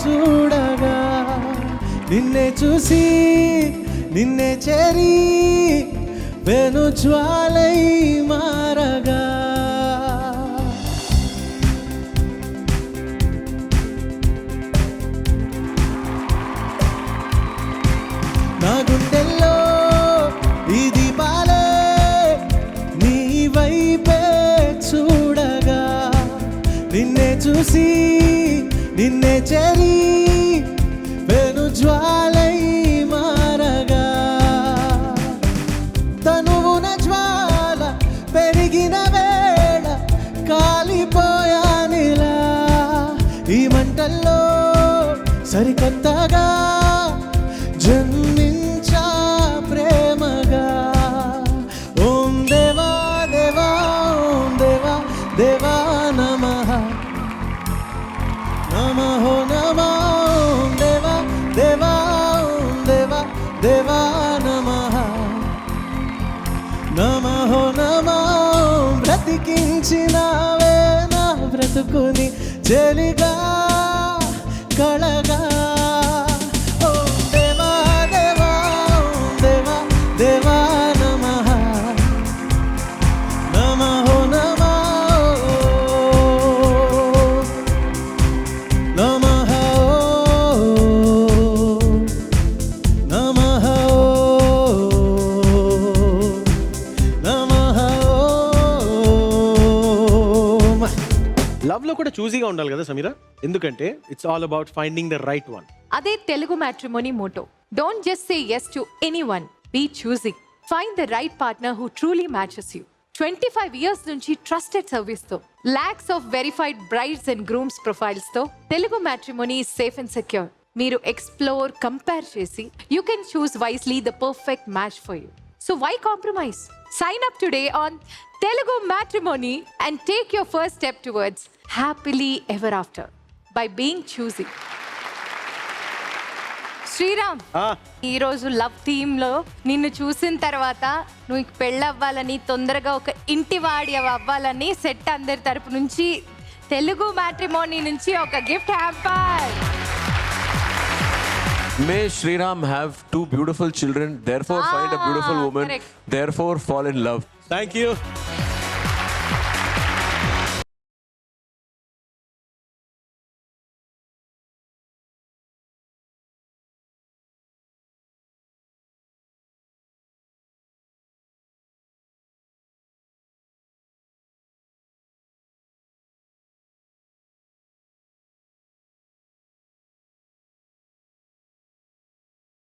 చూడగా నిన్నే చూసి నిన్నే చేరి వెను జ్వాలై మారగా నా గుండెల్లో ఈ దీపాలే నీ వైపే చూడగా నిన్నే చూసి నిన్నే చేరి వెను జ్వాలై మారగా తనువున జ్వాల పెరిగిన వేళ కాలిపోయానిలా ఈ మంటల్లో సరికొత్తగా జన్మించా ప్రేమగా ఓం దేవా దేవా ఓం దేవా దేవా నమః నమో నమః ఓం దేవా దేవా ఓం దేవా దేవా నమః నమో నమః బ్రతికించినావే నా బ్రతుకుని చెలిగా కళగా ఓం దేవా దేవా ఓం దేవా దేవా నమః నమో నమః నమః నమః నమః లవ్ లో కూడా చూజీగా ఉండాలి కదా సమీరా, ఎందుకంటే it's all about finding the right one. అదే Telugu matrimony motto. Don't just say yes to anyone, be choosy. Find the right partner who truly matches you. 25 years నుంచి ట్రస్టెడ్ సర్వీస్ తో, lakhs of verified brides and grooms profiles తో Telugu matrimony is safe and secure. మీరు explore, compare చేసి you can choose wisely the perfect match for you. So why compromise? Sign up today on Telugu Matrimony and take your first step towards happily ever after by being choosy. Shriram, ఈ రోజు love theme లో నిన్ను చూసిన తర్వాత నువ్వు పెళ్ళవ్వాలని, తొందరగా ఒక ఇంటి వాడి అవ్వాలని సెట్ అందరి తరపు నుంచి తెలుగు మ్యాట్రిమోనీ నుంచి ఒక gift hamper. May Sriram have 2 beautiful children, therefore find a beautiful woman, correct. therefore fall in love. Thank you.